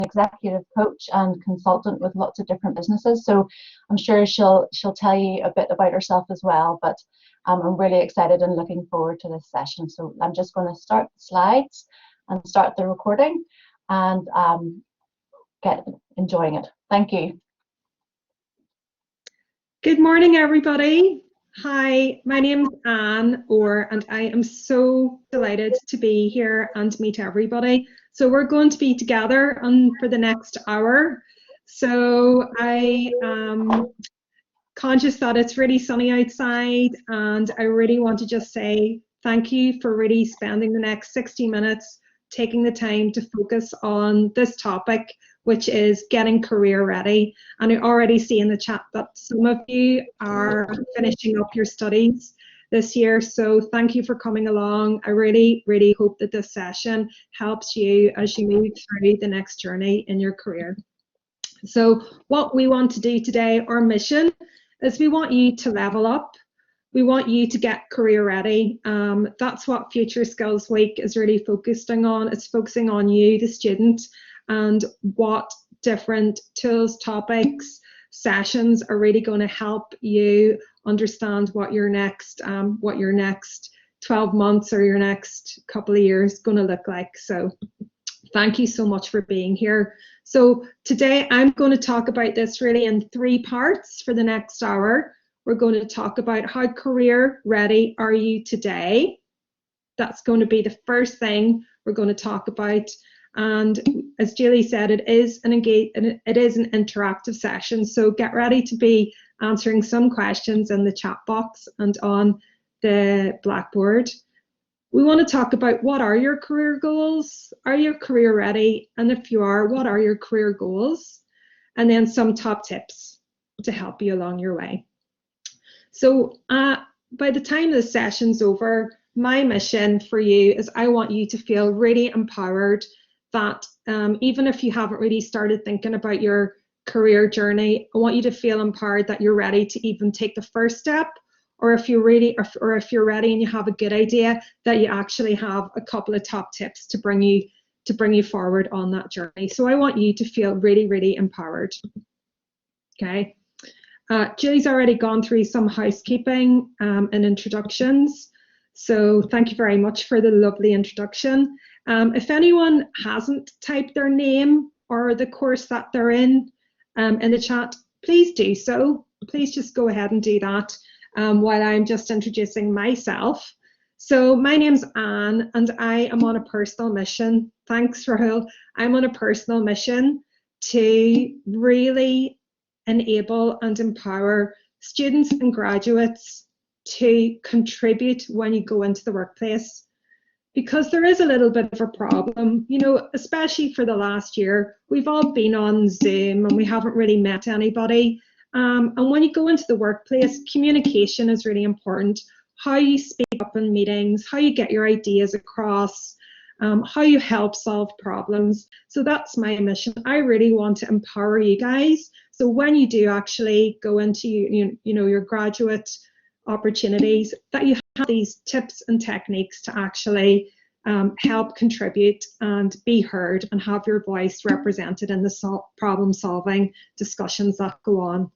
executive coach and consultant with lots of different businesses. So I'm sure she'll tell you a bit about herself as well. But I'm really excited and looking forward to this session. So I'm just going to start the slides and start the recording and get enjoying it. Thank you. Good morning, everybody. Hi, my name is Anne Orr, and I am so delighted to be here and meet everybody. So we're going to be together for the next hour. So I am conscious that it's really sunny outside, and I really want to just say thank you for really spending the next 60 minutes taking the time to focus on this topic, which is getting career ready. And I already see in the chat that some of you are finishing up your studies this year. So thank you for coming along. I really, really hope that this session helps you as you move through the next journey in your career. So what we want to do today, our mission, is we want you to level up. We want you to get career ready. That's what Future Skills Week is really focusing on. It's focusing on you, the student, and what different tools, topics, sessions are really going to help you understand what your next 12 months or your next couple of years going to look like. So thank you so much for being here. So today I'm going to talk about this really in 3 parts for the next hour. We're going to talk about how career ready are you today. That's going to be the first thing we're going to talk about. And as Julie said, it is an interactive session. So get ready to be answering some questions in the chat box and on the Blackboard. We want to talk about what are your career goals? Are you career ready? And if you are, what are your career goals? And then some top tips to help you along your way. So by the time the session's over, my mission for you is I want you to feel really empowered that even if you haven't really started thinking about your career journey, I want you to feel empowered that you're ready to even take the first step, or if you're ready and you have a good idea, that you actually have a couple of top tips to bring you forward on that journey. So I want you to feel really, really empowered. Okay. Julie's already gone through some housekeeping and introductions. So thank you very much for the lovely introduction. If anyone hasn't typed their name or the course that they're in the chat, please do so. Please just go ahead and do that while I'm just introducing myself. So my name's Anne, and I am on a personal mission. Thanks, Rahul. I'm on a personal mission to really enable and empower students and graduates to contribute when you go into the workplace. Because there is a little bit of a problem, you know, especially for the last year, we've all been on Zoom and we haven't really met anybody. And when you go into the workplace, communication is really important. How you speak up in meetings, how you get your ideas across, how you help solve problems. So that's my mission. I really want to empower you guys. So when you do actually go into your graduate opportunities, that you have these tips and techniques to actually help contribute and be heard and have your voice represented in the problem solving discussions that go on.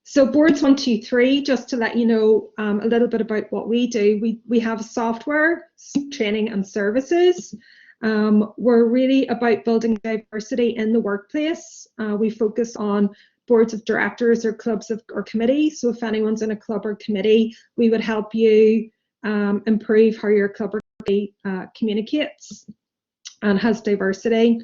So boards 1, 2, 3, just to let you know a little bit about what we do. We have software, training and services. We're really about building diversity in the workplace. We focus on boards of directors or clubs or committees. So if anyone's in a club or committee, we would help you improve how your club or committee communicates and has diversity.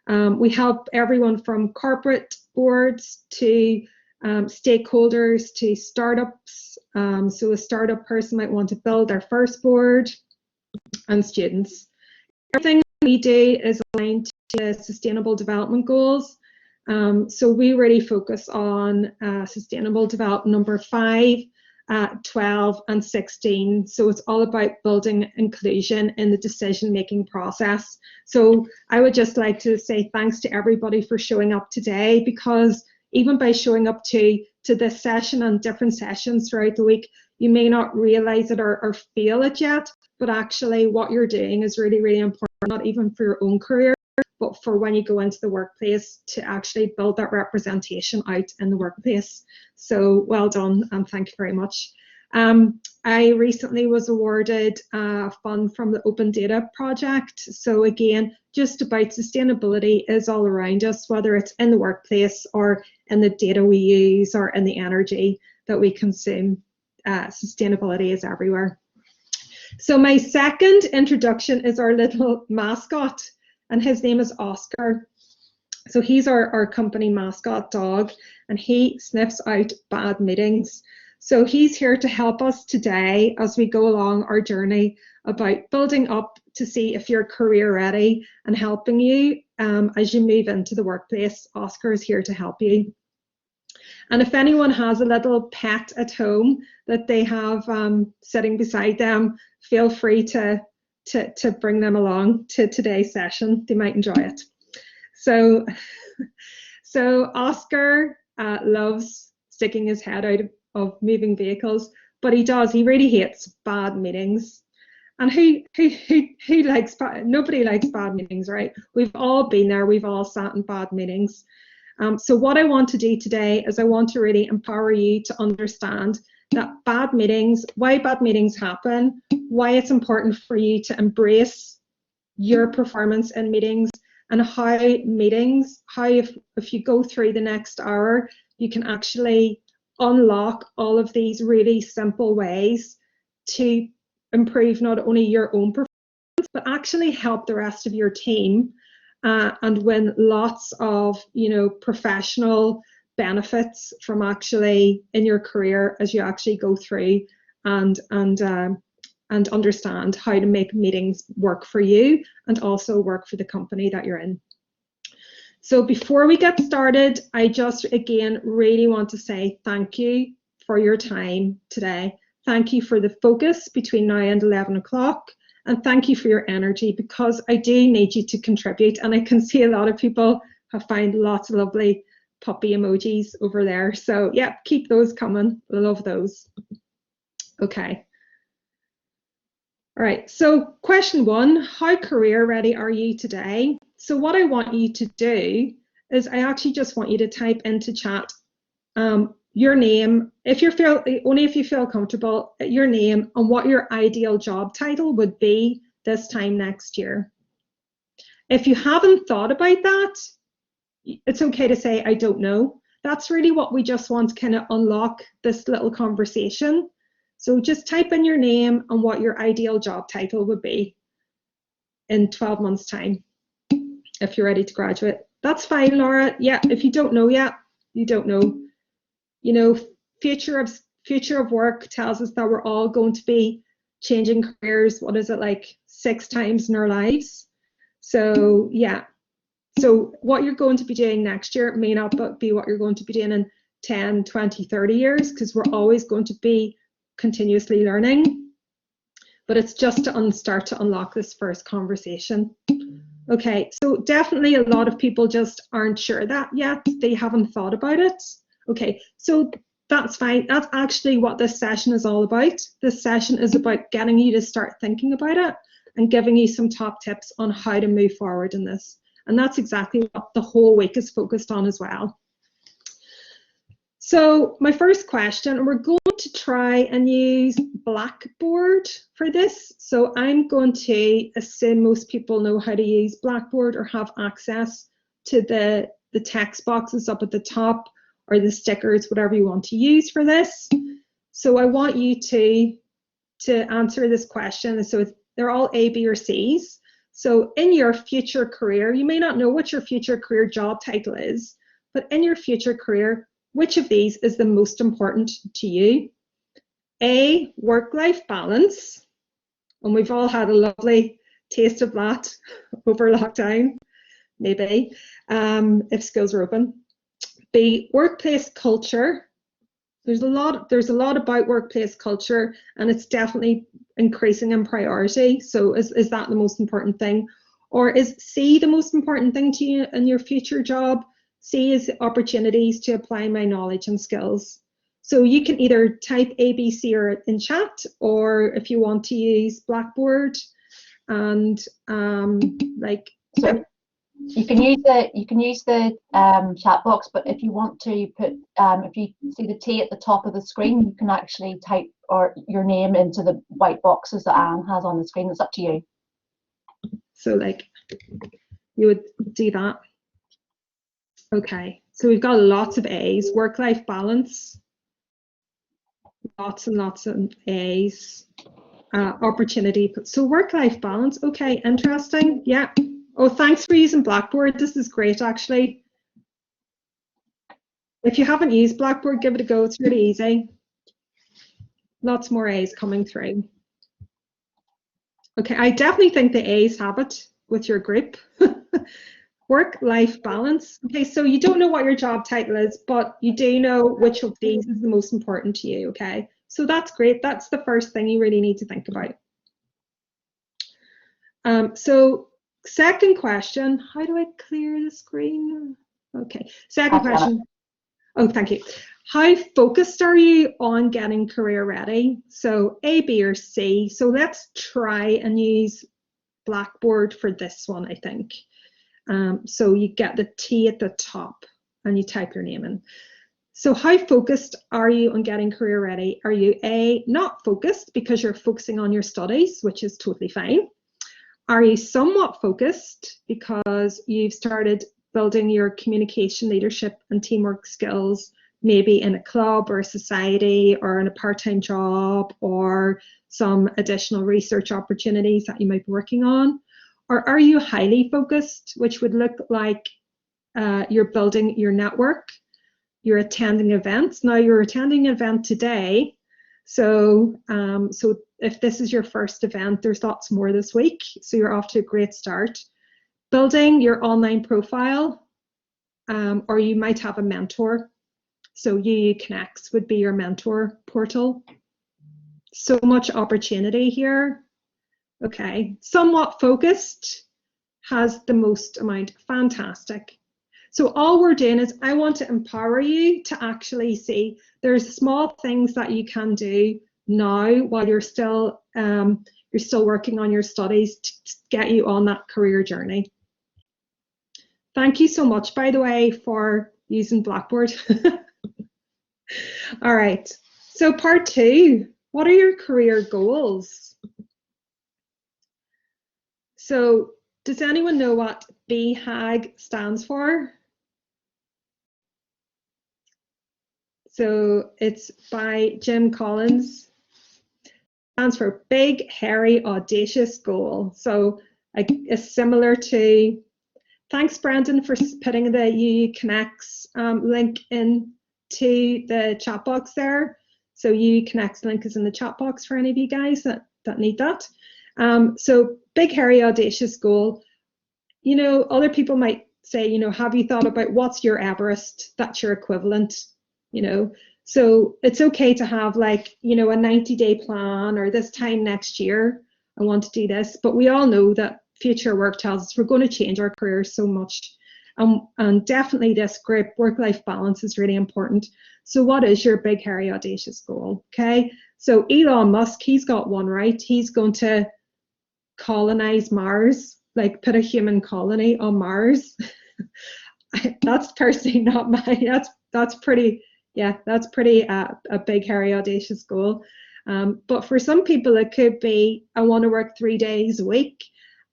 We help everyone from corporate boards to stakeholders to startups. So a startup person might want to build their first board, and students. Everything we do is aligned to Sustainable Development Goals. So we really focus on Sustainable Development number 5, 12 and 16. So it's all about building inclusion in the decision-making process. So I would just like to say thanks to everybody for showing up today, because even by showing up to this session and different sessions throughout the week, you may not realize it or feel it yet, but actually what you're doing is really, really important, not even for your own career, but for when you go into the workplace to actually build that representation out in the workplace. So well done, and thank you very much. I recently was awarded a fund from the Open Data Project. So again, just about sustainability is all around us, whether it's in the workplace or in the data we use or in the energy that we consume. Sustainability is everywhere. So my second introduction is our little mascot, and his name is Oscar. So he's our company mascot dog, and he sniffs out bad meetings. So he's here to help us today as we go along our journey about building up to see if you're career ready and helping you as you move into the workplace. Oscar is here to help you. And if anyone has a little pet at home that they have sitting beside them, feel free to bring them along to today's session. They might enjoy it. So Oscar loves sticking his head out of moving vehicles, but he really hates bad meetings. And who likes nobody likes bad meetings, right? We've all been there, we've all sat in bad meetings. So what I want to do today is I want to really empower you to understand that bad meetings, why bad meetings happen, why it's important for you to embrace your performance in meetings, and how meetings, if you go through the next hour, you can actually unlock all of these really simple ways to improve not only your own performance, but actually help the rest of your team and win lots of, professional benefits from actually in your career as you actually go through and understand how to make meetings work for you and also work for the company that you're in. So before we get started, I just again really want to say thank you for your time today. Thank you for the focus between now and 11 o'clock. And thank you for your energy, because I do need you to contribute. And I can see a lot of people have found lots of lovely puppy emojis over there. So yeah, keep those coming. I love those. Okay. All right, so question one, how career ready are you today? So what I want you to do is I actually just want you to type into chat your name, only if you feel comfortable, your name and what your ideal job title would be this time next year. If you haven't thought about that, it's okay to say, I don't know. That's really what we just want to kind of unlock this little conversation. So just type in your name and what your ideal job title would be in 12 months' time, if you're ready to graduate. That's fine, Laura. Yeah, if you don't know yet, you don't know. Future of work tells us that we're all going to be changing careers, what is it, like 6 times in our lives? So yeah, so what you're going to be doing next year may not be what you're going to be doing in 10, 20, 30 years, because we're always going to be continuously learning, but it's just to start to unlock this first conversation. Okay, so definitely a lot of people just aren't sure that yet. They haven't thought about it. Okay, so that's fine. That's actually what this session is all about. This session is about getting you to start thinking about it and giving you some top tips on how to move forward in this. And that's exactly what the whole week is focused on as well. So my first question, and we're going to try and use Blackboard for this. So I'm going to assume most people know how to use Blackboard or have access to the text boxes up at the top or the stickers, whatever you want to use for this. So I want you to answer this question. So they're all A, B, or C's. So in your future career, you may not know what your future career job title is, but in your future career, which of these is the most important to you? A, work-life balance, and we've all had a lovely taste of that over lockdown, maybe, if schools are open. B, workplace culture. There's a lot about workplace culture, and it's definitely increasing in priority. So is that the most important thing? Or is C the most important thing to you in your future job? C is opportunities to apply my knowledge and skills. So you can either type A, B, C or in chat, or if you want to use Blackboard and You can use the chat box, but if you want to put if you see the T at the top of the screen, you can actually type or your name into the white boxes that Anne has on the screen. It's up to you. So like you would do that. Okay, so we've got lots of A's. Work-life balance. Lots and lots of A's. Opportunity. So work-life balance. Okay, interesting. Yeah. Oh, thanks for using Blackboard. This is great, actually. If you haven't used Blackboard, give it a go. It's really easy. Lots more A's coming through. Okay, I definitely think the A's have it with your group. Work-life balance. Okay, so you don't know what your job title is, but you do know which of these is the most important to you, okay? So that's great. That's the first thing you really need to think about. So second question, how do I clear the screen? Okay, second question. Oh, thank you. How focused are you on getting career ready? So A, B, or C. So let's try and use Blackboard for this one, I think. So you get the T at the top and you type your name in. So how focused are you on getting career ready? Are you A, not focused because you're focusing on your studies, which is totally fine? Are you somewhat focused because you've started building your communication, leadership, and teamwork skills, maybe in a club or a society or in a part-time job or some additional research opportunities that you might be working on? Or are you highly focused, which would look like you're building your network, you're attending events. Now you're attending an event today, so if this is your first event, there's lots more this week, so you're off to a great start. Building your online profile, or you might have a mentor. So UU Connects would be your mentor portal. So much opportunity here. Okay, somewhat focused has the most amount. Fantastic. So all we're doing is I want to empower you to actually see there's small things that you can do now while you're still working on your studies to get you on that career journey. Thank you so much, by the way, for using Blackboard. All right, so part 2, what are your career goals? So does anyone know what BHAG stands for? So it's by Jim Collins. It stands for Big, Hairy, Audacious Goal. So it's similar to, thanks Brandon for putting the UU Connects link into the chat box there. So UU Connects link is in the chat box for any of you guys that need that. So Big, Hairy, Audacious Goal. You know, other people might say, you know, have you thought about what's your Everest? That's your equivalent. You know, so it's okay to have like, you know, a 90-day plan, or this time next year I want to do this, but we all know that future work tells us we're going to change our careers so much, and definitely this group work-life balance is really important. So what is your big, hairy, audacious goal? Okay, so Elon Musk, he's got one right. He's going to colonize Mars, like put a human colony on Mars. That's personally not mine. That's pretty. Yeah, that's pretty a big, hairy, audacious goal. But for some people, it could be, I want to work 3 days a week,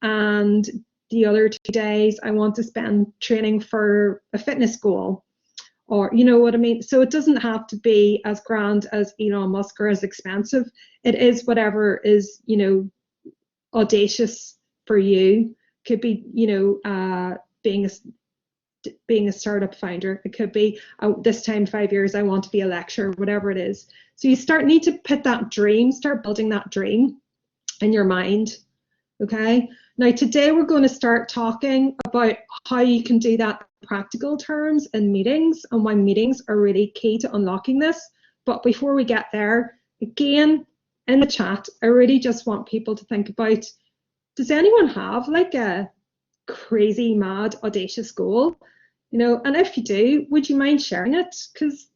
and the other 2 days I want to spend training for a fitness goal, or you know what I mean? So it doesn't have to be as grand as Elon Musk or as expensive. It is whatever is, you know, audacious for you. Could be, you know, being a startup founder. It could be this time 5 years I want to be a lecturer, whatever it is. So you need to put that dream, start building that dream in your mind. Okay, now today we're going to start talking about how you can do that in practical terms in meetings, and why meetings are really key to unlocking this. But before we get there, again in the chat, I really just want people to think about, does anyone have like a crazy, mad, audacious goal? You know, and if you do, would you mind sharing it? Because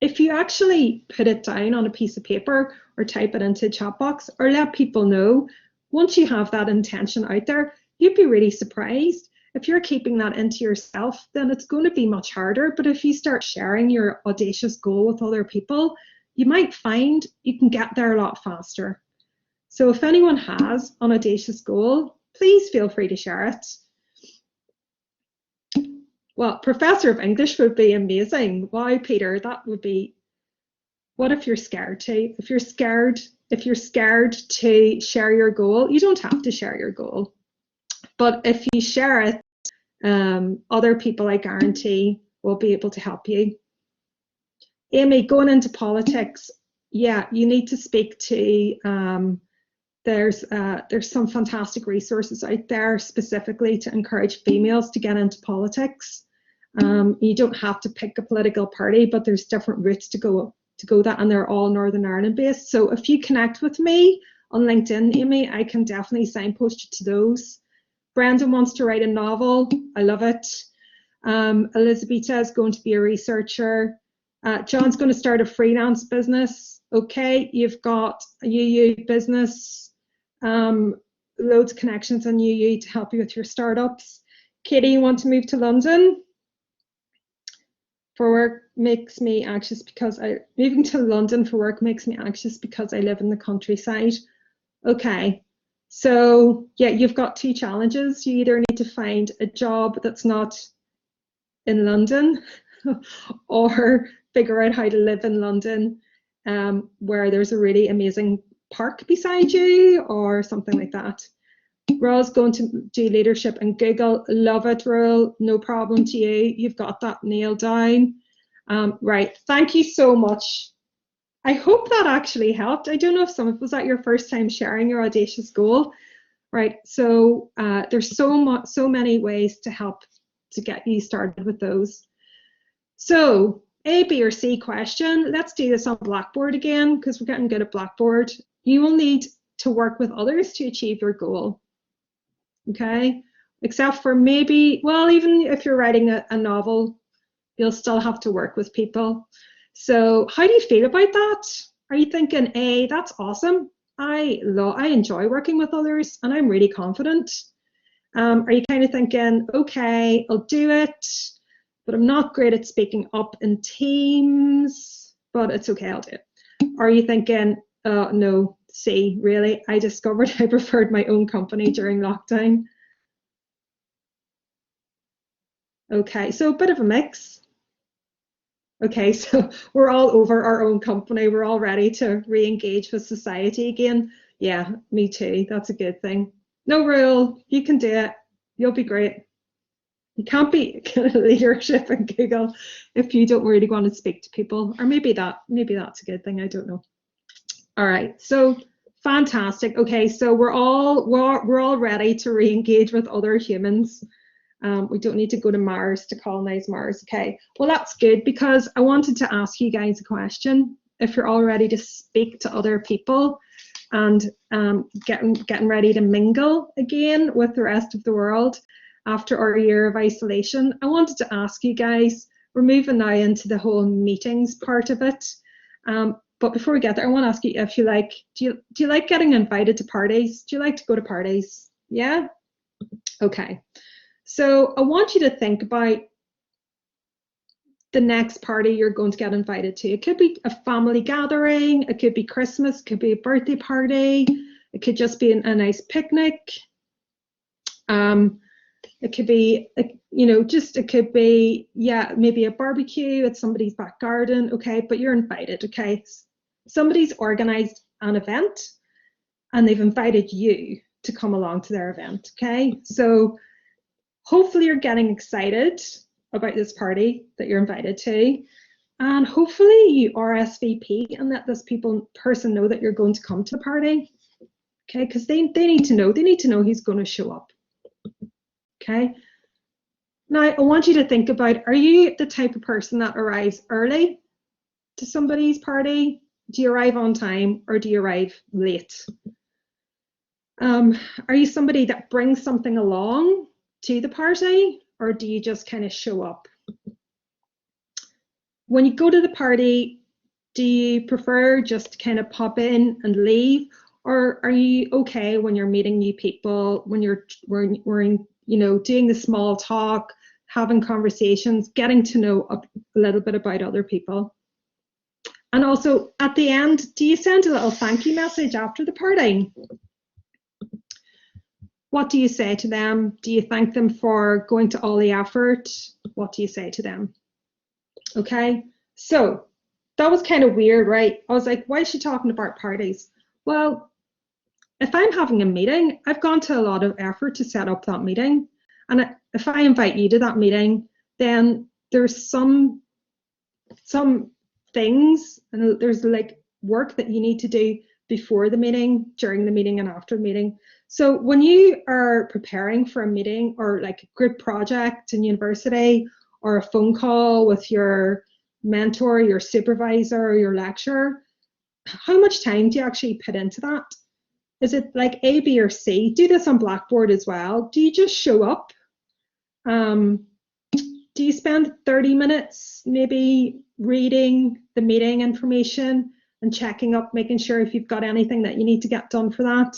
if you actually put it down on a piece of paper or type it into a chat box or let people know, once you have that intention out there, you'd be really surprised. If you're keeping that into yourself, then it's going to be much harder. But if you start sharing your audacious goal with other people, you might find you can get there a lot faster. So if anyone has an audacious goal, please feel free to share it. Well, Professor of English would be amazing. Wow, Peter, that would be. What if you're scared to? If you're scared to share your goal, you don't have to share your goal. But if you share it, other people, I guarantee, will be able to help you. Amy, going into politics, yeah, you need to speak to. There's some fantastic resources out there specifically to encourage females to get into politics. You don't have to pick a political party, but there's different routes to go that, and they're all Northern Ireland based. So if you connect with me on LinkedIn, Amy, I can definitely signpost you to those. Brendan wants to write a novel. I love it. Elizabeth is going to be a researcher. John's going to start a freelance business. Okay, you've got a UU business, loads of connections on UU to help you with your startups. Katie, you want to move to London? For work makes me anxious because moving to London for work makes me anxious because I live in the countryside. Okay, so yeah, you've got two challenges. You either need to find a job that's not in London or figure out how to live in London where there's a really amazing park beside you or something like that. Raul's going to do leadership in Google. Love it, Raul. No problem to you. You've got that nailed down. Right. Thank you so much. I hope that actually helped. I don't know if some of it was that your first time sharing your audacious goal. Right. So there's so many ways to help to get you started with those. So A, B, or C question. Let's do this on Blackboard again because we're getting good at Blackboard. You will need to work with others to achieve your goal. Okay, except for maybe, well, even if you're writing a novel, you'll still have to work with people. So how do you feel about that? Are you thinking, A, that's awesome. I enjoy working with others and I'm really confident. Are you kind of thinking, okay, I'll do it, but I'm not great at speaking up in teams, but it's okay, I'll do it. Are you thinking, no, C, really, I discovered I preferred my own company during lockdown. Okay, so a bit of a mix. Okay, so we're all over our own company. We're all ready to re-engage with society again. Yeah, me too. That's a good thing. No rule, you can do it. You'll be great. You can't be leadership in Google if you don't really want to speak to people, or maybe that's a good thing. I don't know. All right, so fantastic. Okay, so we're all ready to re-engage with other humans. We don't need to go to Mars to colonize Mars. Okay, well that's good because I wanted to ask you guys a question. If you're all ready to speak to other people and getting ready to mingle again with the rest of the world after our year of isolation, I wanted to ask you guys. We're moving now into the whole meetings part of it. But before we get there, I want to ask you if you like, do you like getting invited to parties? Do you like to go to parties? Yeah? Okay. So I want you to think about the next party you're going to get invited to. It could be a family gathering, it could be Christmas, it could be a birthday party, it could just be a nice picnic. It could be, it could be, yeah, maybe a barbecue at somebody's back garden, okay, but you're invited, okay? Somebody's organized an event and they've invited you to come along to their event, okay? So hopefully you're getting excited about this party that you're invited to, and hopefully you RSVP and let this person know that you're going to come to the party, okay? Because they need to know who's going to show up, okay? Now I want you to think about, are you the type of person that arrives early to somebody's party? Do you arrive on time or do you arrive late? Are you somebody that brings something along to the party, or do you just kind of show up? When you go to the party, do you prefer just to kind of pop in and leave, Or are you okay when you're meeting new people, when you're doing the small talk, having conversations, getting to know a little bit about other people? And also at the end, do you send a little thank you message after the party? What do you say to them? Do you thank them for going to all the effort? What do you say to them? Okay, so that was kind of weird, right? I was like, why is she talking about parties? Well, if I'm having a meeting, I've gone to a lot of effort to set up that meeting. And if I invite you to that meeting, then there's some things, and there's like work that you need to do before the meeting, during the meeting, and after the meeting. So when you are preparing for a meeting or like a group project in university, or a phone call with your mentor, your supervisor, or your lecturer, how much time do you actually put into that? Is it like A, B, or C? Do this on Blackboard as well. Do you just show up? Do you spend 30 minutes maybe reading the meeting information and checking up, making sure if you've got anything that you need to get done for that?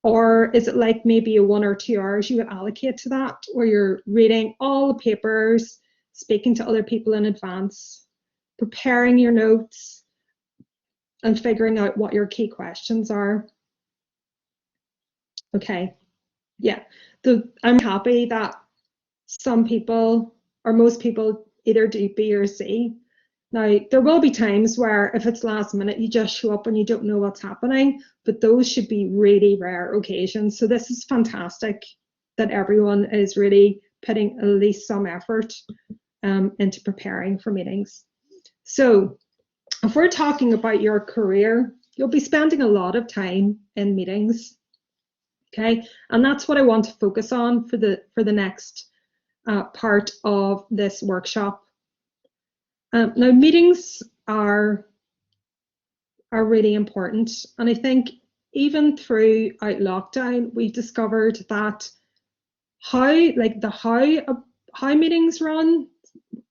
Or is it like maybe a 1 or 2 hours you would allocate to that, where you're reading all the papers, speaking to other people in advance, preparing your notes, and figuring out what your key questions are? Okay, yeah. I'm happy that some people, or most people, either do B or C. Now, there will be times where if it's last minute, you just show up and you don't know what's happening, but those should be really rare occasions. So this is fantastic that everyone is really putting at least some effort into preparing for meetings. So if we're talking about your career, you'll be spending a lot of time in meetings. Okay, and that's what I want to focus on for the next part of this workshop. Now, meetings are really important, and I think even throughout lockdown, we've discovered that how meetings run,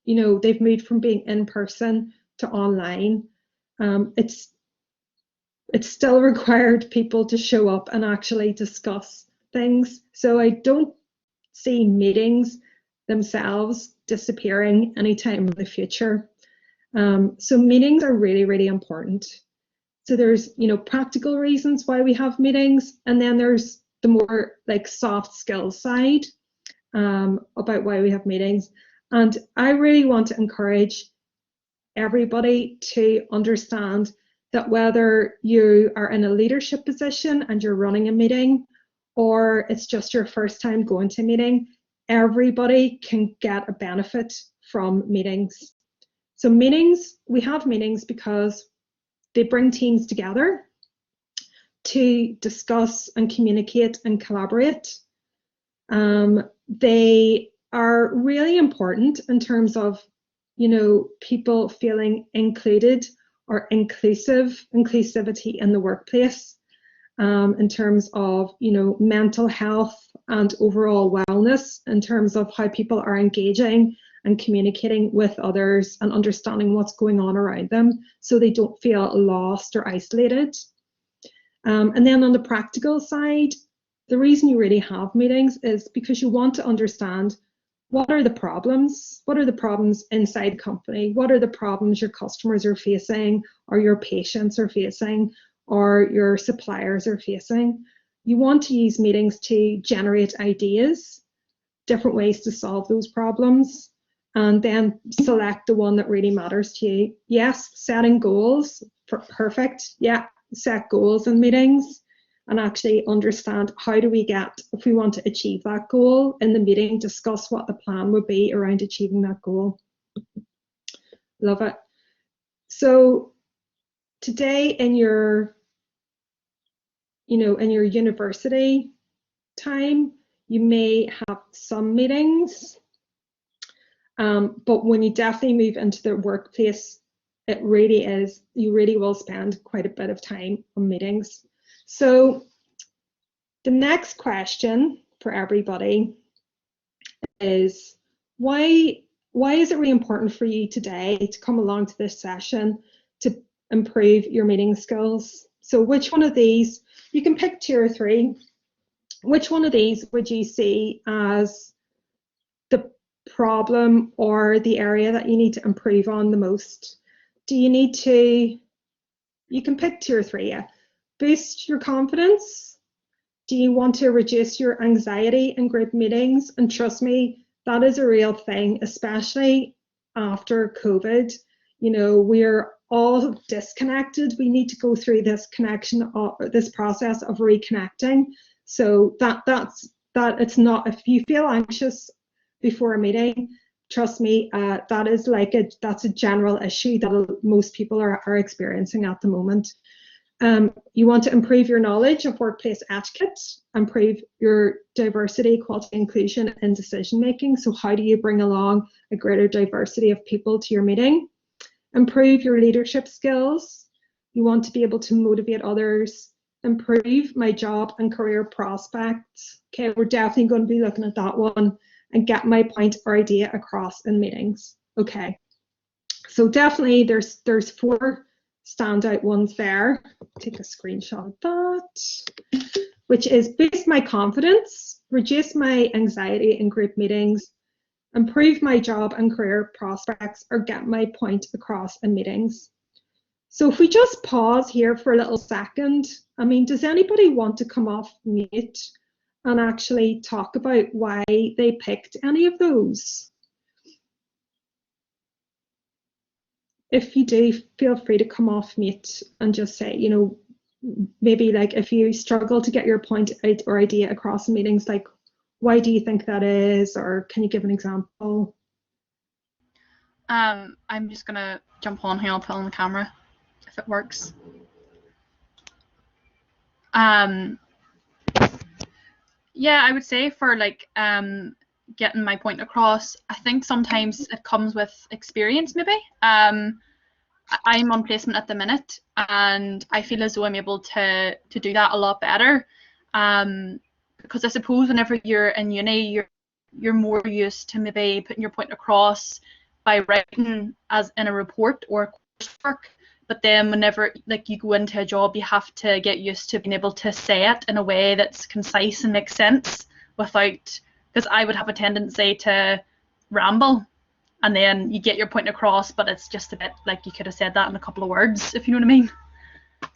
they've moved from being in person to online. It's still required people to show up and actually discuss things. So I don't see meetings themselves disappearing anytime in the future. So meetings are really, really important. So there's, practical reasons why we have meetings, and then there's the more like soft skills side about why we have meetings. And I really want to encourage everybody to understand that whether you are in a leadership position and you're running a meeting, or it's just your first time going to a meeting, everybody can get a benefit from meetings. So we have meetings because they bring teams together to discuss and communicate and collaborate. They are really important in terms of, people feeling included or inclusivity in the workplace, in terms of, mental health and overall wellness, in terms of how people are engaging and communicating with others and understanding what's going on around them, so they don't feel lost or isolated. And then on the practical side, the reason you really have meetings is because you want to understand what are the problems? What are the problems inside the company? What are the problems your customers are facing, or your patients are facing, or your suppliers are facing? You want to use meetings to generate ideas, different ways to solve those problems, and then select the one that really matters to you. Yes, setting goals, perfect. Yeah, set goals in meetings and actually understand how do we get, if we want to achieve that goal in the meeting, discuss what the plan would be around achieving that goal. Love it. So today in your, in your university time, you may have some meetings, but when you definitely move into the workplace, you really will spend quite a bit of time on meetings. So the next question for everybody is, why is it really important for you today to come along to this session to improve your meeting skills? So which one of these, you can pick 2 or 3, which one of these would you see as the problem or the area that you need to improve on the most? Do you need to, you can pick 2 or 3, yeah. Boost your confidence? Do you want to reduce your anxiety in group meetings? And trust me, that is a real thing, especially after COVID. You know, we're all disconnected. We need to go through this connection, this process of reconnecting. So that it's not, if you feel anxious before a meeting, trust me, that is like that's a general issue that most people are experiencing at the moment. You want to improve your knowledge of workplace etiquette, improve your diversity, equality, inclusion, and decision making. So how do you bring along a greater diversity of people to your meeting? Improve your leadership skills. You want to be able to motivate others. Improve my job and career prospects. Okay, we're definitely going to be looking at that one, and get my point or idea across in meetings. Okay, so definitely there's 4 standout ones there. Take a screenshot of that, which is boost my confidence, reduce my anxiety in group meetings, improve my job and career prospects, or get my point across in meetings. So if we just pause here for a little second, I mean, does anybody want to come off mute and actually talk about why they picked any of those? If you do, feel free to come off mute and just say, you know, maybe like if you struggle to get your point or idea across in meetings, like, why do you think that is? Or can you give an example? I'm just gonna jump on here. I'll put on the camera if it works. Yeah, I would say for like getting my point across, I think sometimes it comes with experience maybe. I'm on placement at the minute, and I feel as though I'm able to do that a lot better. Because I suppose whenever you're in uni, you're more used to maybe putting your point across by writing as in a report or coursework. But then whenever like you go into a job, you have to get used to being able to say it in a way that's concise and makes sense without, because I would have a tendency to ramble, and then you get your point across, but it's just a bit like you could have said that in a couple of words, if you know what I mean.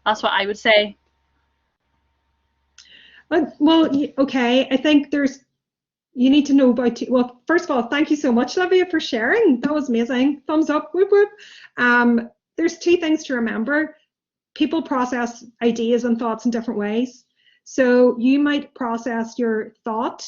That's what I would say. Well, okay, I think you need to know about, well, first of all, thank you so much, Livia, for sharing. That was amazing. Thumbs up, whoop, whoop. There's 2 things to remember. People process ideas and thoughts in different ways. So you might process your thought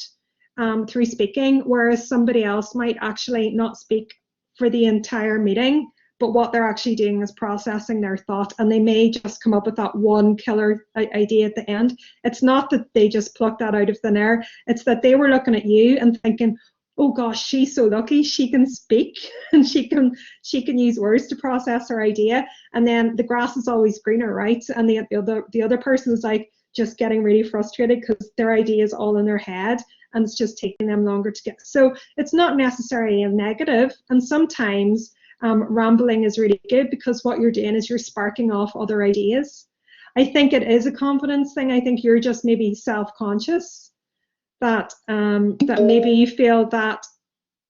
through speaking, whereas somebody else might actually not speak for the entire meeting, but what they're actually doing is processing their thought, and they may just come up with that one killer idea at the end. It's not that they just plucked that out of thin air, it's that they were looking at you and thinking, oh gosh, she's so lucky, she can speak and she can use words to process her idea. And then the grass is always greener, right? And the other person is like just getting really frustrated because their idea is all in their head and it's just taking them longer to get. So it's not necessarily a negative, and sometimes rambling is really good because what you're doing is you're sparking off other ideas. I think it is a confidence thing. I think you're just maybe self-conscious that that maybe you feel that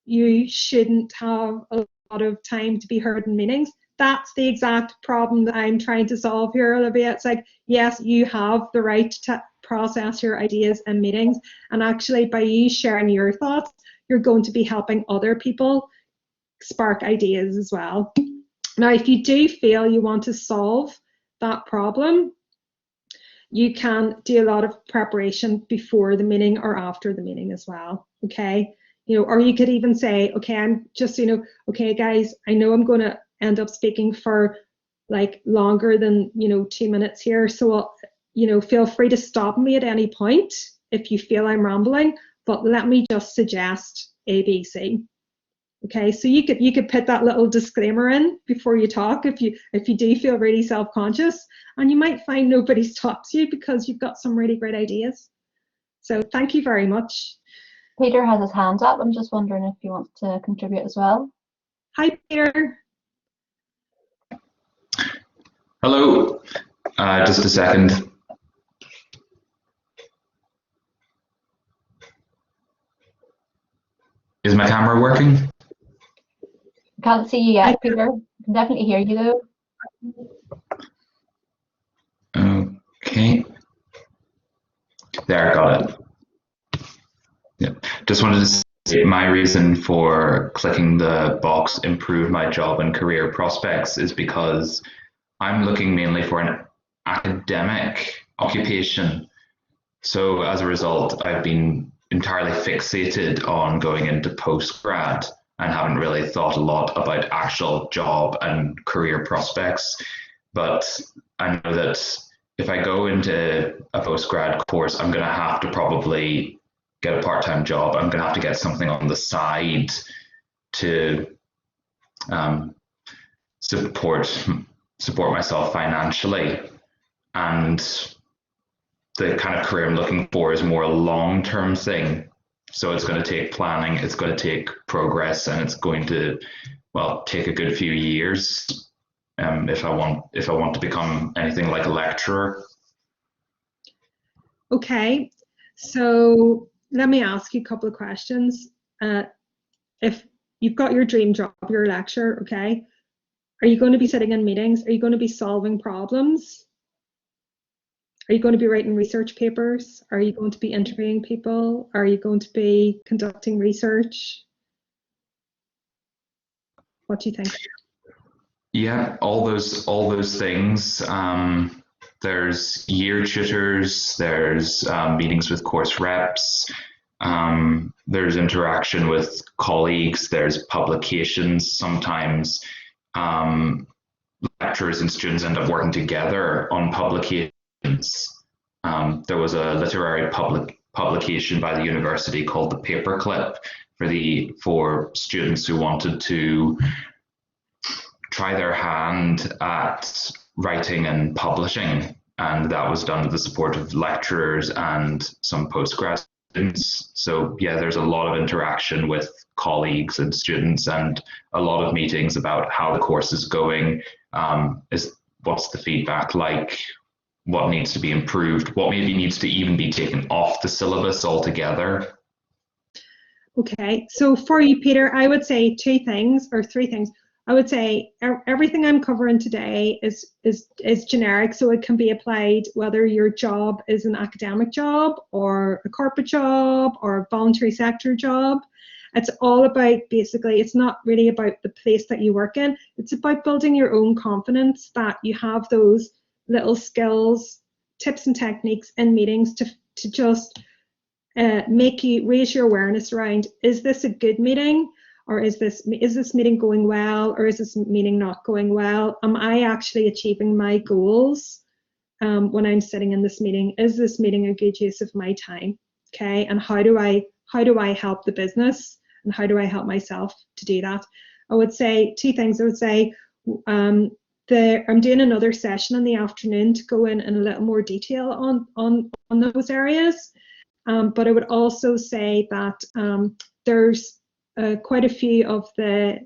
you shouldn't have a lot of time to be heard in meetings. That's the exact problem that I'm trying to solve here, Olivia. It's like, yes, you have the right to process your ideas in meetings, and actually by you sharing your thoughts, you're going to be helping other people spark ideas as well. Now, if you do feel you want to solve that problem, you can do a lot of preparation before the meeting or after the meeting as well, okay? You know, or you could even say, okay, I'm just, you know, okay, guys, I know I'm going to end up speaking for like longer than, you know, 2 minutes here, so, you know, feel free to stop me at any point if you feel I'm rambling, but let me just suggest A, B, C. Okay, so you could put that little disclaimer in before you talk if you do feel really self-conscious, and you might find nobody stops you because you've got some really great ideas. So thank you very much. Peter has his hand up. I'm just wondering if he wants to contribute as well. Hi, Peter. Hello. Just a second. Is my camera working? Can't see you yet, Peter. Can definitely hear you though. Okay. There, got it. Yeah. Just wanted to say my reason for clicking the box improve my job and career prospects is because I'm looking mainly for an academic occupation. So as a result, I've been entirely fixated on going into postgrad and haven't really thought a lot about actual job and career prospects. But I know that if I go into a postgrad course, I'm going to have to probably get a part-time job. I'm going to have to get something on the side to support myself financially. And the kind of career I'm looking for is more a long-term thing. So it's going to take planning, it's going to take progress, and it's going to, well, take a good few years if I want to become anything like a lecturer. Okay, so let me ask you a couple of questions. If you've got your dream job, you're a lecturer, okay, are you going to be sitting in meetings? Are you going to be solving problems? Are you going to be writing research papers? Are you going to be interviewing people? Are you going to be conducting research? What do you think? Yeah, all those things. There's year tutors, there's meetings with course reps, there's interaction with colleagues, there's publications. Sometimes lecturers and students end up working together on publications. There was a literary publication by the university called The Paperclip for students who wanted to try their hand at writing and publishing, and that was done with the support of lecturers and some postgrad students. So yeah, there's a lot of interaction with colleagues and students, and a lot of meetings about how the course is going. What's the feedback like? What needs to be improved? What maybe needs to even be taken off the syllabus altogether? Okay, so for you, Peter, I would say two things or three things. I would say everything I'm covering today is generic, so it can be applied whether your job is an academic job or a corporate job or a voluntary sector job. It's all about, basically, it's not really about the place that you work in. It's about building your own confidence that you have those little skills, tips and techniques in meetings to just make you raise your awareness around, is this a good meeting? Or is this meeting going well, or is this meeting not going well? Am I actually achieving my goals when I'm sitting in this meeting? Is this meeting a good use of my time? Okay, and how do I help the business, and how do I help myself to do that? I would say two things. I would say I'm doing another session in the afternoon to go in a little more detail on those areas. But I would also say that there's quite a few of the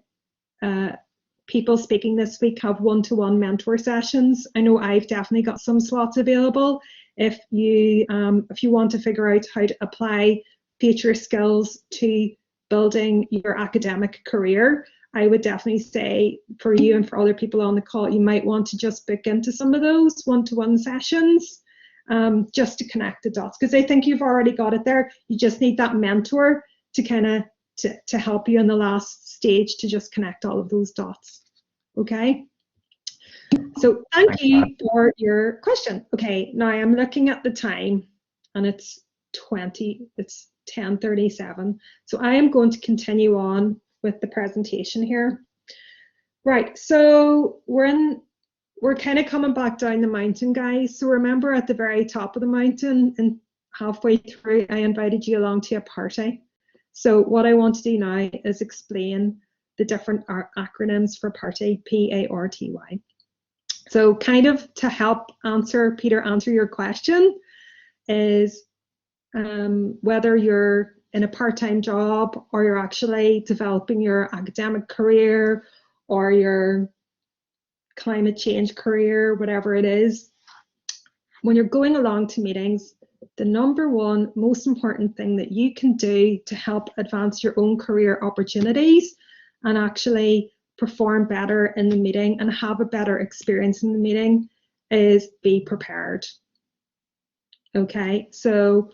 people speaking this week have one-to-one mentor sessions. I know I've definitely got some slots available. If you want to figure out how to apply future skills to building your academic career, I would definitely say for you and for other people on the call, you might want to just book into some of those one-to-one sessions just to connect the dots, because I think you've already got it there. You just need that mentor to kind of to help you in the last stage to just connect all of those dots. Okay, so thank you for your question. Okay, now I'm looking at the time and it's 10:37, so I am going to continue on with the presentation here. Right, so we're kind of coming back down the mountain, guys. So remember, at the very top of the mountain and halfway through, I invited you along to a party. So what I want to do now is explain the different acronyms for party, P-A-R-T-Y. So kind of to help Peter answer your question is whether you're in a part-time job or you're actually developing your academic career or your climate change career, whatever it is, when you're going along to meetings, the number one most important thing that you can do to help advance your own career opportunities and actually perform better in the meeting and have a better experience in the meeting is be prepared. Okay, so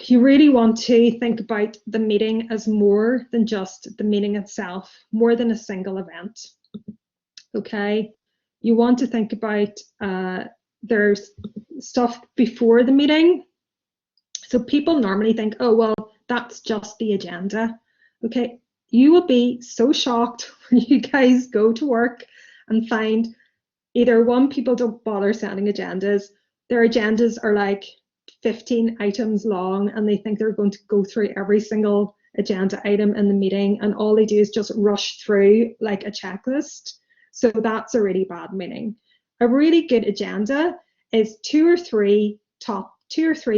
you really want to think about the meeting as more than just the meeting itself, more than a single event. Okay, you want to think about there's stuff before the meeting. So people normally think, oh, well, that's just the agenda. Okay, you will be so shocked when you guys go to work and find either one, people don't bother sending agendas. Their agendas are like 15 items long and they think they're going to go through every single agenda item in the meeting, and all they do is just rush through like a checklist. So that's a really bad meeting. A really good agenda is two or three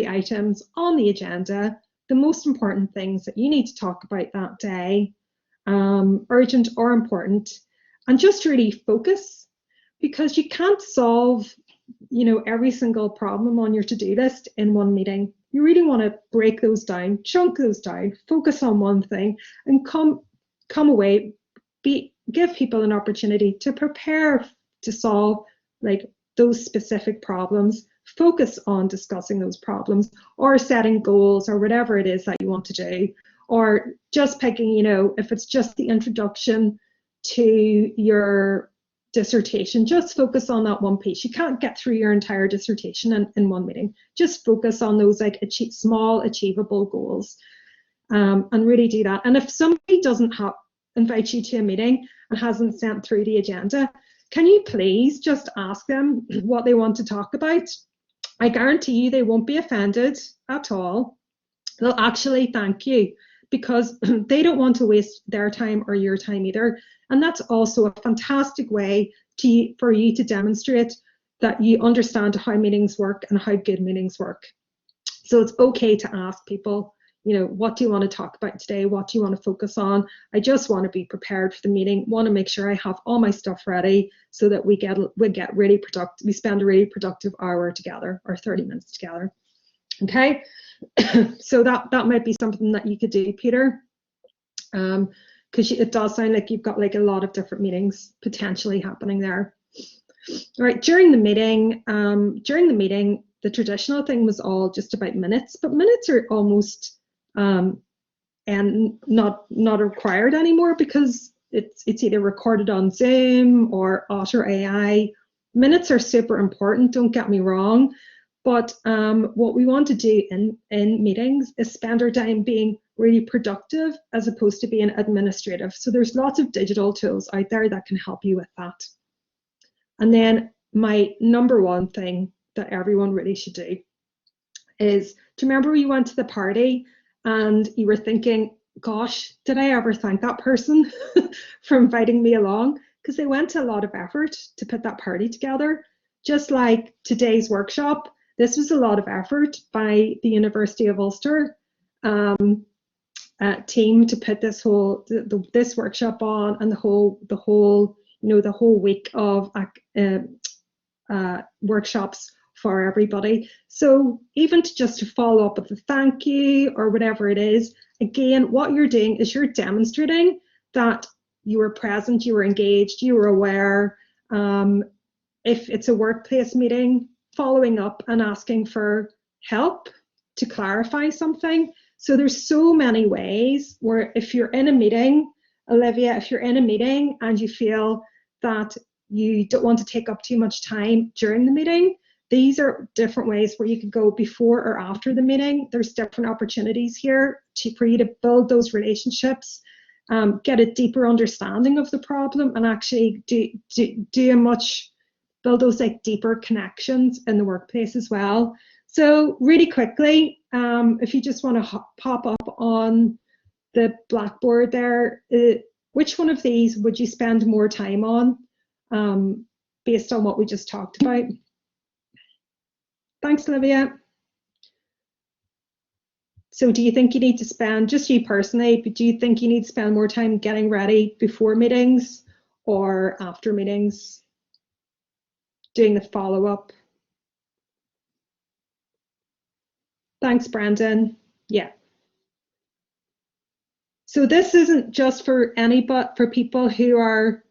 items on the agenda, the most important things that you need to talk about that day, urgent or important, and just really focus, because you can't solve, you know, every single problem on your to-do list in one meeting. You really want to break those down, chunk those down, focus on one thing, and come away, give people an opportunity to prepare to solve like those specific problems, focus on discussing those problems or setting goals or whatever it is that you want to do, or just picking, you know, if it's just the introduction to your dissertation, just focus on that one piece. You can't get through your entire dissertation in one meeting. Just focus on those like small achievable goals, and really do that. And if somebody doesn't invite you to a meeting and hasn't sent through the agenda, can you please just ask them what they want to talk about? I guarantee you they won't be offended at all. They'll actually thank you, because they don't want to waste their time or your time either. And that's also a fantastic way for you to demonstrate that you understand how meetings work and how good meetings work. So it's okay to ask people, you know, what do you want to talk about today? What do you want to focus on? I just want to be prepared for the meeting, want to make sure I have all my stuff ready so that we get really productive, we spend a really productive hour together or 30 minutes together. Okay, so that might be something that you could do, Peter, because it does sound like you've got like a lot of different meetings potentially happening there. All right, during the meeting, the traditional thing was all just about minutes, but minutes are almost and not required anymore, because it's either recorded on Zoom or Otter AI. Minutes are super important, don't get me wrong, but what we want to do in meetings is spend our time being really productive as opposed to being administrative. So there's lots of digital tools out there that can help you with that. And then my number one thing that everyone really should do is, to remember you went to the party and you were thinking, gosh, did I ever thank that person for inviting me along? Because they went to a lot of effort to put that party together. Just like today's workshop, this was a lot of effort by the University of Ulster team to put this whole this workshop on, and the whole week of workshops for everybody. So even to follow up with a thank you or whatever it is, again, what you're doing is you're demonstrating that you were present, you were engaged, you were aware. If it's a workplace meeting, following up and asking for help to clarify something. So there's so many ways where, if you're in a meeting, Olivia, if you're in a meeting and you feel that you don't want to take up too much time during the meeting, these are different ways where you could go before or after the meeting. There's different opportunities here for you to build those relationships, get a deeper understanding of the problem, and actually build those like deeper connections in the workplace as well. So really quickly, if you just want to pop up on the Blackboard there, which one of these would you spend more time on based on what we just talked about? Thanks, Olivia. So do you think you need to spend, just you personally, but do you think you need to spend more time getting ready before meetings or after meetings, doing the follow-up? Thanks, Brandon. Yeah. So this isn't just for but for people who are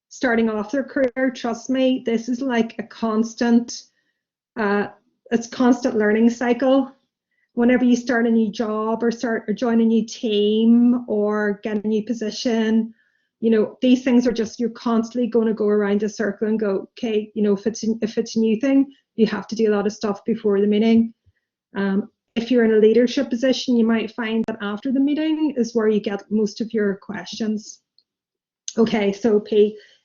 starting off their career. Trust me, this is like a constant, it's constant learning cycle. Whenever you start a new job or join a new team or get a new position, you know, these things are just, you're constantly going to go around a circle and go, okay, you know, if it's a new thing, you have to do a lot of stuff before the meeting. If you're in a leadership position, you might find that after the meeting is where you get most of your questions. Okay, so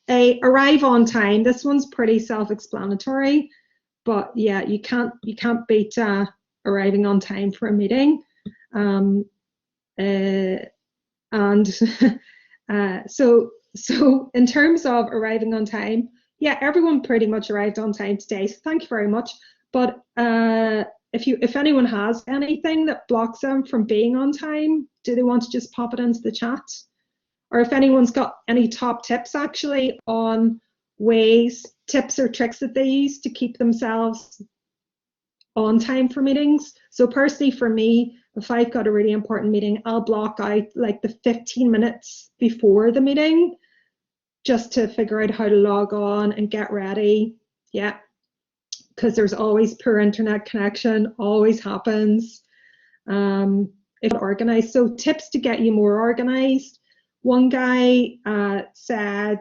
arrive on time. This one's pretty self-explanatory, but yeah, you can't beat arriving on time for a meeting. So in terms of arriving on time, yeah, everyone pretty much arrived on time today, so thank you very much. But if anyone has anything that blocks them from being on time, do they want to just pop it into the chat? Or if anyone's got any top tips actually on tips or tricks that they use to keep themselves on time for meetings. So personally for me, if I've got a really important meeting, I'll block out like the 15 minutes before the meeting just to figure out how to log on and get ready. Yeah, because there's always poor internet connection, always happens. If organized, so tips to get you more organized. One guy said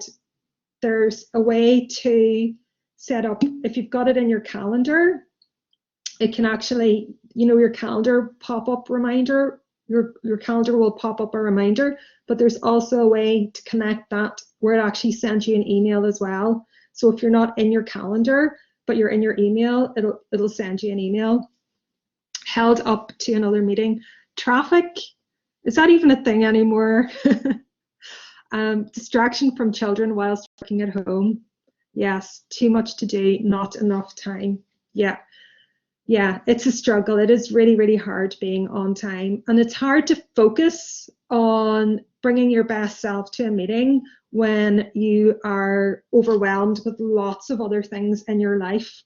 there's a way to set up, if you've got it in your calendar, it can actually, you know, your calendar pop-up reminder, your calendar will pop up a reminder, but there's also a way to connect that where it actually sends you an email as well. So if you're not in your calendar, but you're in your email, it'll send you an email. Held up to another meeting. Traffic, is that even a thing anymore? Distraction from children whilst working at home. Yes, too much to do, not enough time. Yeah, it's a struggle. It is really, really hard being on time. And it's hard to focus on bringing your best self to a meeting when you are overwhelmed with lots of other things in your life.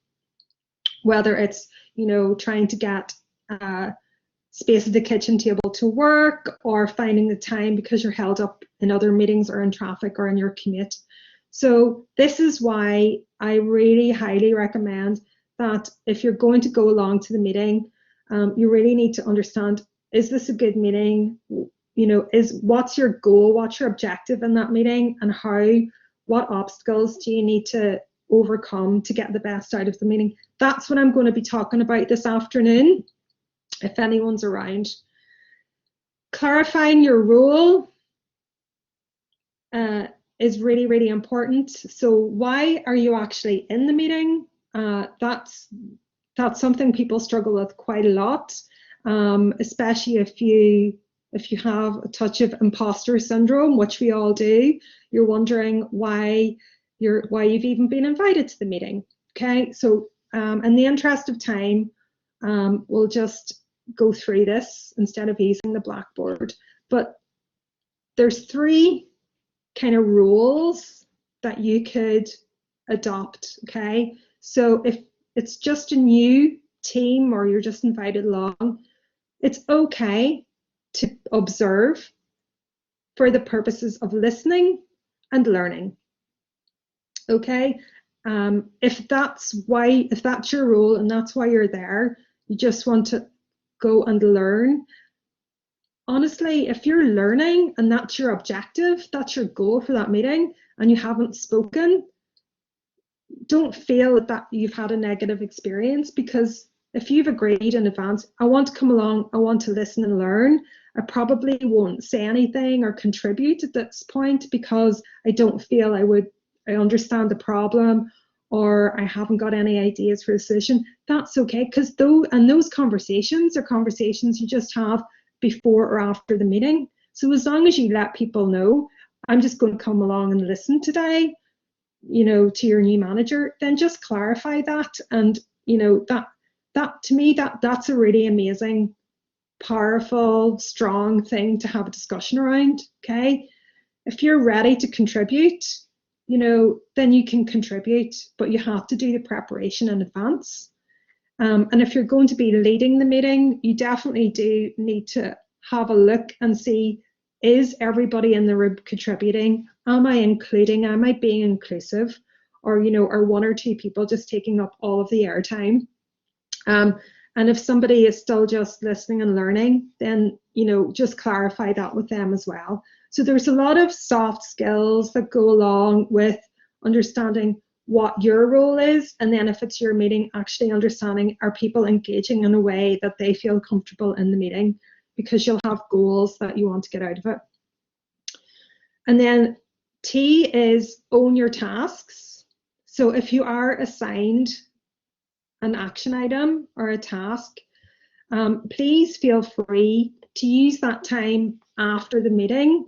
Whether it's, you know, trying to get space at the kitchen table to work, or finding the time because you're held up in other meetings or in traffic or in your commute. So this is why I really highly recommend that if you're going to go along to the meeting, you really need to understand, is this a good meeting? You know, what's your goal, what's your objective in that meeting, and what obstacles do you need to overcome to get the best out of the meeting? That's what I'm going to be talking about this afternoon, if anyone's around. Clarifying your role is really, really important. So why are you actually in the meeting? That's something people struggle with quite a lot, especially if you have a touch of imposter syndrome, which we all do. You're wondering why you've even been invited to the meeting. Okay, so in the interest of time, we'll just go through this instead of using the blackboard. But there's 3 kind of rules that you could adopt. Okay, so if it's just a new team or you're just invited along, it's okay to observe for the purposes of listening and learning. Okay, if that's your role and that's why you're there, you just want to go and learn. Honestly, if you're learning and that's your objective, that's your goal for that meeting, and you haven't spoken, don't feel that you've had a negative experience, because if you've agreed in advance, I want to come along, I want to listen and learn, I probably won't say anything or contribute at this point because I don't feel I understand the problem, or I haven't got any ideas for a solution. That's okay, because those conversations are conversations you just have before or after the meeting. So as long as you let people know, I'm just going to come along and listen today, you know, to your new manager, then just clarify that. And you know, that to me, that's a really amazing, powerful, strong thing to have a discussion around. Okay, if you're ready to contribute, you know, then you can contribute, but you have to do the preparation in advance. And if you're going to be leading the meeting, you definitely do need to have a look and see, is everybody in the room contributing? Am I including? Am I being inclusive? Or, you know, are one or two people just taking up all of the airtime? And if somebody is still just listening and learning, then, you know, just clarify that with them as well. So there's a lot of soft skills that go along with understanding what your role is, and then if it's your meeting, actually understanding, are people engaging in a way that they feel comfortable in the meeting, because you'll have goals that you want to get out of it. And then T is own your tasks. So if you are assigned an action item or a task, please feel free to use that time after the meeting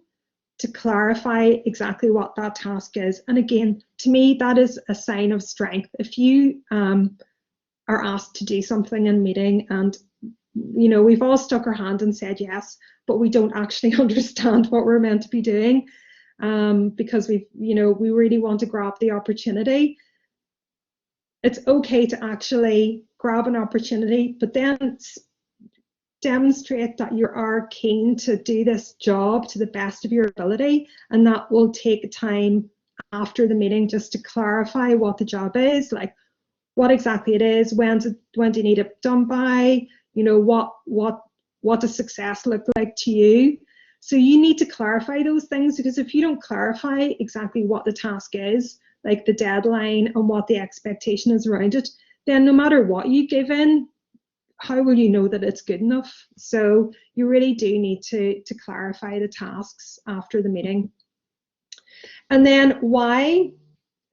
to clarify exactly what that task is. And again, to me, that is a sign of strength. If you are asked to do something in meeting, and you know, we've all stuck our hand and said yes, but we don't actually understand what we're meant to be doing, because we really want to grab the opportunity. It's okay to actually grab an opportunity, but then demonstrate that you are keen to do this job to the best of your ability, and that will take time after the meeting just to clarify what the job is, like what exactly it is, when do you need it done by, you know, what does success look like to you. So you need to clarify those things, because if you don't clarify exactly what the task is, like the deadline and what the expectation is around it, then no matter what you give in, how will you know that it's good enough? So you really do need to clarify the tasks after the meeting. And then why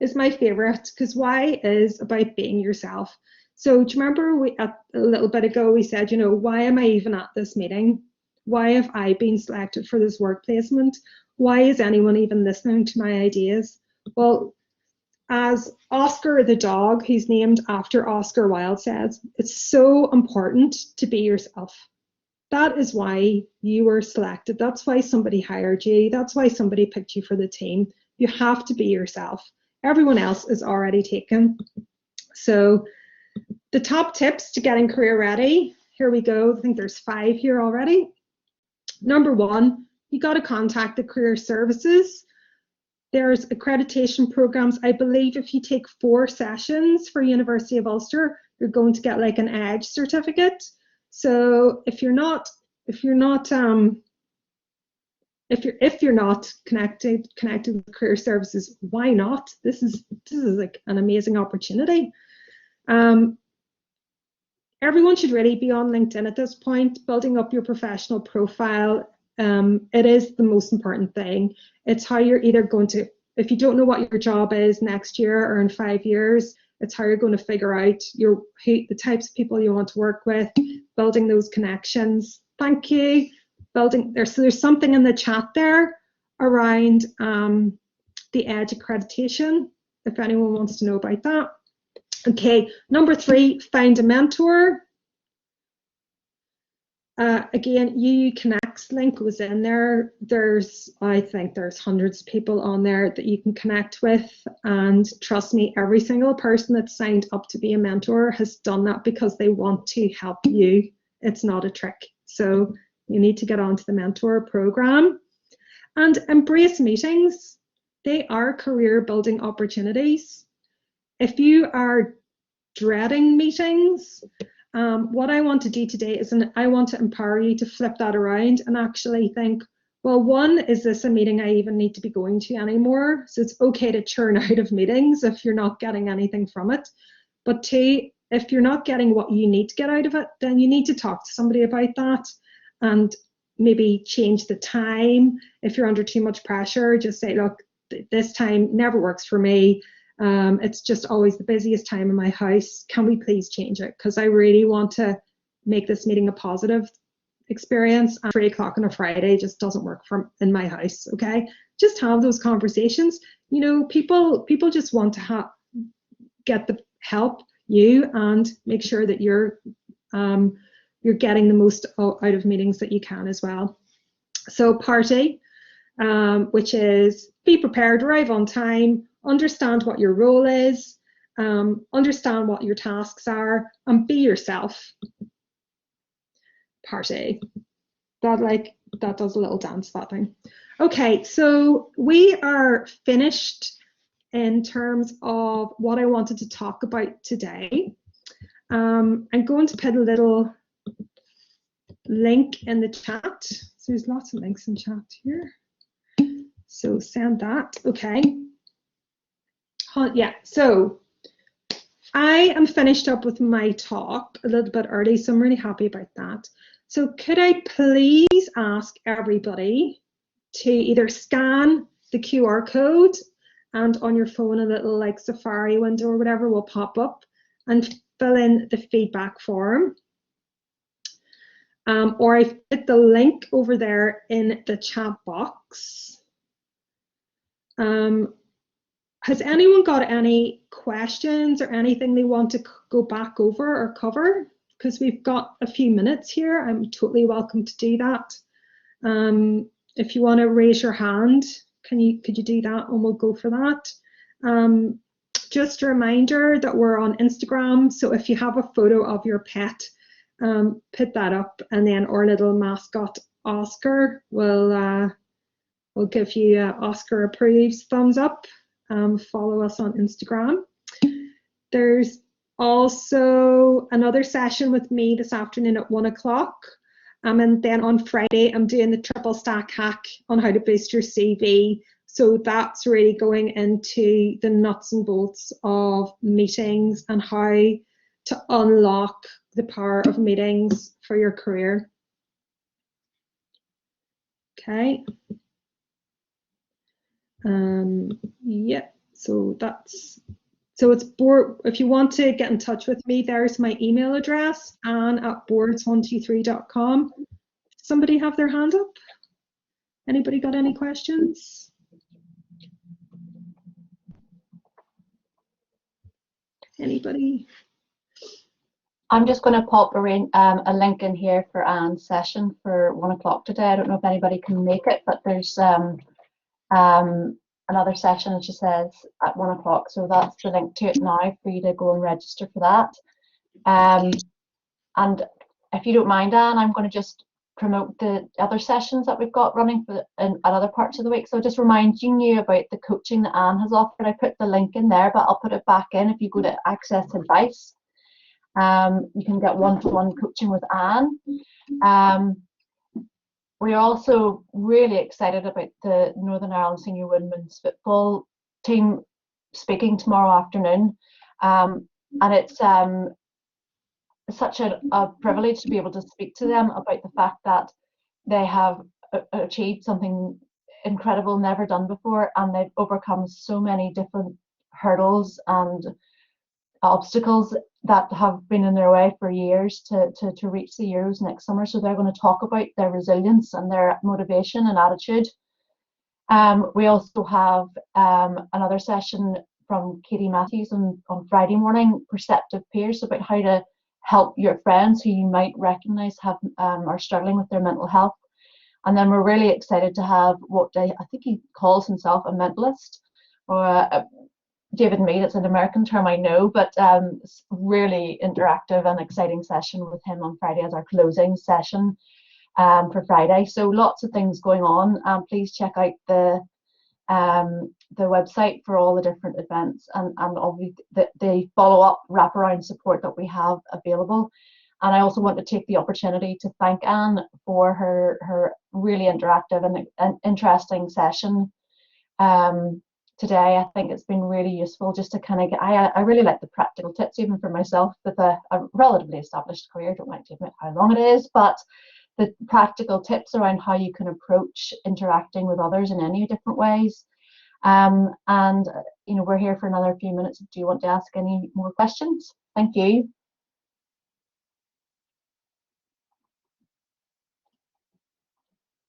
is my favorite, because why is about being yourself. So do you remember a little bit ago we said, you know, why am I even at this meeting? Why have I been selected for this work placement? Why is anyone even listening to my ideas? Well, as Oscar the dog, who's named after Oscar Wilde, says, it's so important to be yourself. That is why you were selected. That's why somebody hired you. That's why somebody picked you for the team. You have to be yourself. Everyone else is already taken. So the top tips to getting career ready, here we go. I think there's 5 here already. Number 1, you got to contact the career services. There's accreditation programs. I believe if you take 4 sessions for University of Ulster, you're going to get like an EDGE certificate. So if you're not connected with career services, why not? This is like an amazing opportunity. Everyone should really be on LinkedIn at this point, building up your professional profile. It is the most important thing. It's how you're either going to, if you don't know what your job is next year or in 5 years, it's how you're going to figure out the types of people you want to work with, building those connections. Thank you. So there's something in the chat there around the EDGE accreditation, if anyone wants to know about that. Okay, number 3, find a mentor. Again, UU Connects link was in there. I think there's hundreds of people on there that you can connect with, and trust me, every single person that's signed up to be a mentor has done that because they want to help you. It's not a trick. So you need to get onto the mentor program and embrace meetings. They are career building opportunities. If you are dreading meetings, what I want to do today is I want to empower you to flip that around and actually think, well, 1, is this a meeting I even need to be going to anymore? So it's okay to churn out of meetings if you're not getting anything from it. But 2, if you're not getting what you need to get out of it, then you need to talk to somebody about that and maybe change the time. If you're under too much pressure, just say, look, this time never works for me. It's just always the busiest time in my house. Can we please change it? Because I really want to make this meeting a positive experience. 3 o'clock on a Friday just doesn't work in my house. Okay, just have those conversations. You know, people just want to get the help and make sure that you're getting the most out of meetings that you can as well. So party, which is be prepared, arrive on time, understand what your role is, understand what your tasks are, and be yourself. Party. That does a little dance, that thing. Okay, so we are finished in terms of what I wanted to talk about today. I'm going to put a little link in the chat. So there's lots of links in chat here. So send that. Okay. Yeah, so I am finished up with my talk a little bit early, so I'm really happy about that. So could I please ask everybody to either scan the QR code, and on your phone a little like Safari window or whatever will pop up, and fill in the feedback form. Or I've put the link over there in the chat box. Has anyone got any questions or anything they want to go back over or cover? Because we've got a few minutes here. I'm totally welcome to do that. If you want to raise your hand, could you do that, and we'll go for that. Just a reminder that we're on Instagram, so if you have a photo of your pet, put that up, and then our little mascot Oscar will give you Oscar approves thumbs up. Follow us on Instagram. There's also another session with me this afternoon at 1 o'clock. And then on Friday, I'm doing the triple stack hack on how to boost your CV. So that's really going into the nuts and bolts of meetings and how to unlock the power of meetings for your career. Okay. Yeah, so it's board. If you want to get in touch with me, there's my email address, ann@boards123.com. Somebody have their hand up? Anybody got any questions? Anybody? I'm just going to pop a link in here for Anne's session for 1 o'clock today. I don't know if anybody can make it, but there's another session, she says, at 1 o'clock. So that's the link to it now for you to go and register for that. And if you don't mind, Anne, I'm going to just promote the other sessions that we've got running at other parts of the week. So just remind you about the coaching that Anne has offered. I put the link in there, but I'll put it back in. If you go to Access Advice, you can get one-to-one coaching with Anne. We're also really excited about the Northern Ireland Senior Women's Football team speaking tomorrow afternoon. And it's such a privilege to be able to speak to them about the fact that they have achieved something incredible, never done before, and they've overcome so many different hurdles and obstacles that have been in their way for years to reach the Euros next summer. So they're going to talk about their resilience and their motivation and attitude. We also have another session from Katie Matthews on Friday morning, Perceptive Peers, about how to help your friends who you might recognise are struggling with their mental health. And then we're really excited to have what I think he calls himself a mentalist, or David Mead. It's an American term, I know, but really interactive and exciting session with him on Friday as our closing session for Friday. So lots of things going on. Please check out the website for all the different events and obviously the follow-up wraparound support that we have available. And I also want to take the opportunity to thank Anne for her really interactive and interesting session today. I think it's been really useful just to kind of get, I really like the practical tips, even for myself with a relatively established career. Don't like to admit how long it is, but the practical tips around how you can approach interacting with others in any different ways. And you know, we're here for another few minutes. Do you want to ask any more questions? Thank you.